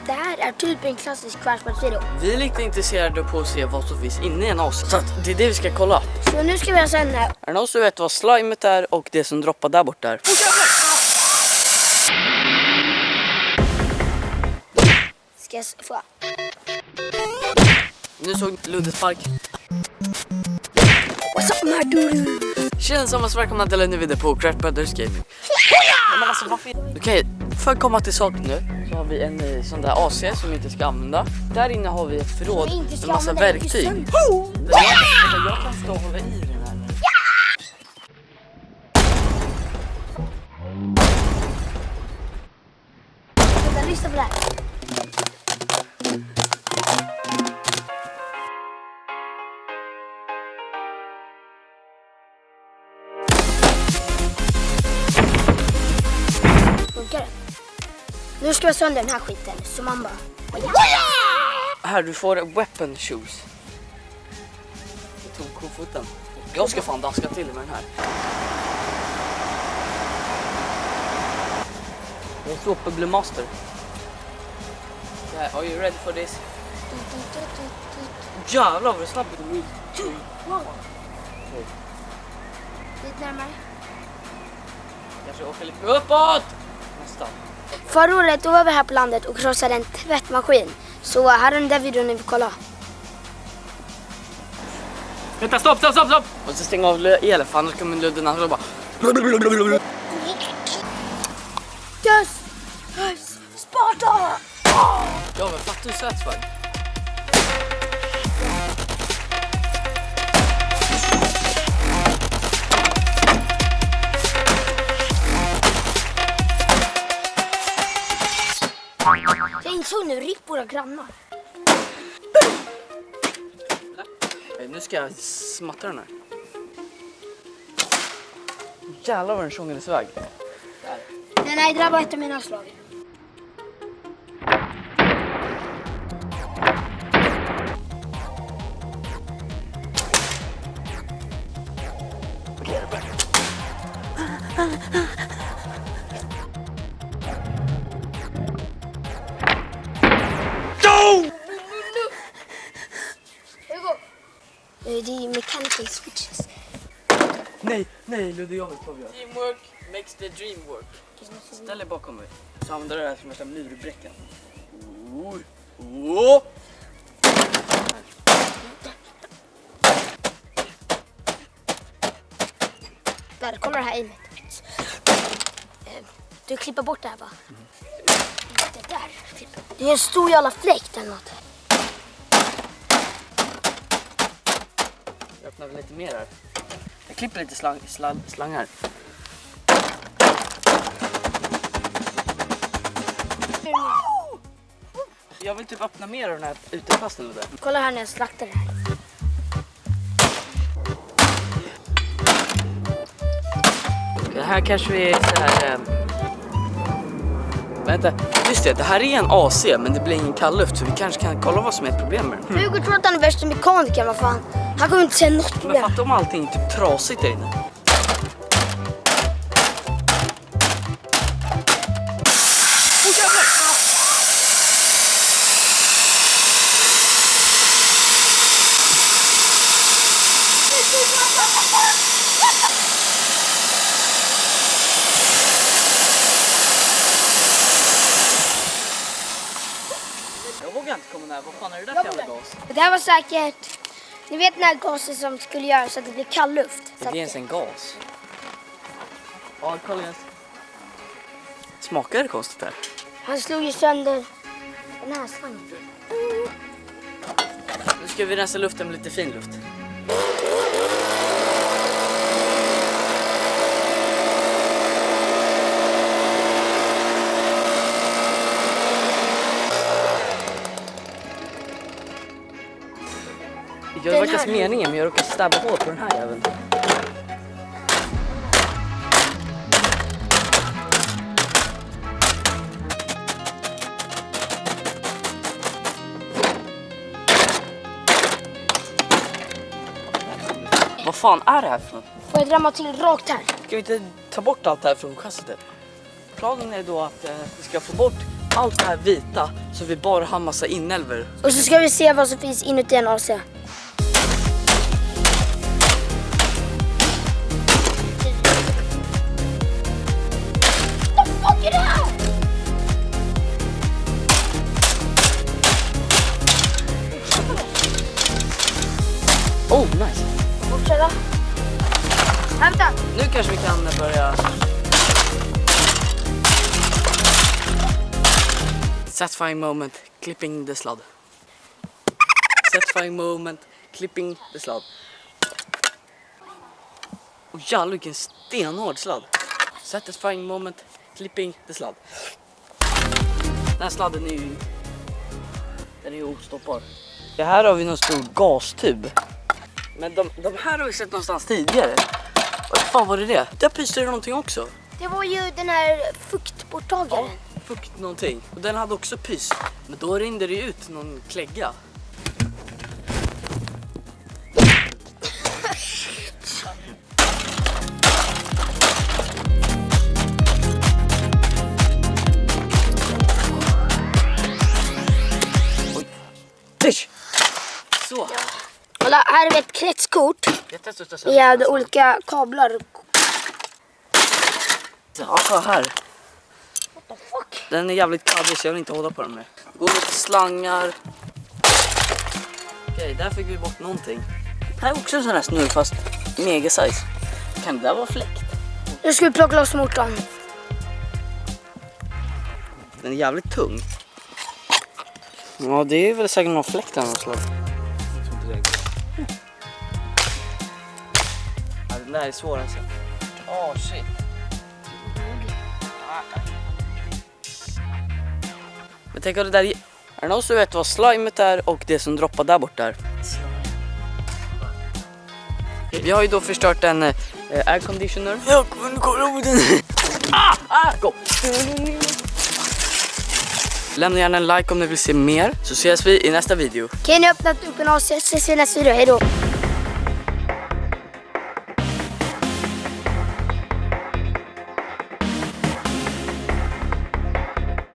Det här är typ en klassisk Crash-video. Vi är lite intresserade på att se vad som finns inne i en as. Så att det är det vi ska kolla. Så nu ska vi ha sen här. Är det någon som vet vad slimet är och det som droppar där borta är? Ska jag få. Nu såg Luddes park. What's up, my dude? Känns som att välkomna till en ny video på Crash Brothers Gaming. Men alltså varför? Okej, för att komma till sak nu så har vi en sån där AC som vi inte ska använda. Där inne har vi ett förråd med massa verktyg. Jag kan stå och hålla i den här. Lyssna på det här. Nu ska vi sönder den här skiten, så man bara... Här, du får weapon shoes. Jag tog kofoten. Jag ska fan daska till med den här. Det är så Bubble Master. Are you ready for this? Jävlar vad du snabbt. Lite närmare. Kanske åker lite uppåt. Nästan. Förra året då var vi här på landet och krossade en tvättmaskin. Så här är den där videon ni vill kolla. Vänta, stopp! Och så stänga av elen för annars kommer Ludden och bara... Yes! Sparta! Ja, men fattar du sötsvärd? Jag insåg nu, ripp våra grannar. Nu ska jag smatta den här. Jävlar vad den tjongades iväg. Nej, det var ett av mina slag. Det är mechanical switches. Nej, Ludde, jag vill avgöra. Teamwork makes the dream work. Ställ dig bakom mig. Så använder det här som värsta murbräckan. Där kommer det här in. Du klipper bort det här, va? Det där. Det är en stor jävla fläkt eller något. Jag öppnar väl lite mer här. Jag klipper lite slangar. Jag vill typ öppna mer av den här utepassen där. Kolla här när jag slaktar det här. Det här kanske vi är så här... Vänta, just det här är en AC men det blir ingen kallluft så vi kanske kan kolla vad som är problemet. Hugo tror att han är värsta mekaniker, vad fan. Han kommer inte se något Men problem. fatta om allting är typ trasigt där inne. Jag vågar inte komma nära. Vad fan är det där för jävla gas? Det här var säkert... Ni vet den här gasen som skulle göra så att det blir kall luft. Det är ens en gas. Ja, kolla Jens. Smakar det konstigt här? Han slog ju sönder den här slangen. Nu ska vi rensa luften med lite fin luft. Jag verkar meningen men jag råkar stabba hål på den här jäveln. Vad fan är det här för något? Får jag dramma till rakt här? Ska vi inte ta bort allt det här från chassit? Planen är då att vi ska få bort allt det här vita så vi bara har massa inälvor. Och så ska vi se vad som finns inuti en AC. Oh, nice. Fortsätta. Hämta. Nu kanske vi kan börja. Satisfying moment, clipping the slot. Satisfying moment, clipping the slot. Och jävlar vilken stenhård sladd. Satisfying moment, clipping the slot. Den här sladden är ju ostoppbar. Det här har vi någon stor gastub. Men de här har vi sett någonstans tidigare. Vad fan var det? Där pyste det någonting också. Det var ju den här fuktborttagaren. Ja, fukt någonting. Och den hade också pys. Men då rinner det ut någon klägga. Oj. Fish. Så. Kolla, här är vi ett kretskort. Jag testar att Med olika kablar. Ja, här. What the fuck? Den är jävligt kaddrig så jag vill inte hålla på den med. Går lite slangar. Okej, där fick vi bort någonting. Här är också en sån här snurr fast mega size. Kan det där vara fläkt? Nu ska vi plocka loss motorn. Den är jävligt tung. Ja, det är väl säkert någon fläkt här någonstans. Ja, den där är svår alltså. Åh, shit. Men tänk om det där är det någon som vet vad slimet är och det som droppar där bort där? Vi har ju då förstört en air conditioner. Jag kommer kolla på den. Gå! Lämna gärna en like om ni vill se mer så ses vi i nästa video. Okej, nu har jag öppnat upp en AC så ses vi i nästa video. Hej då!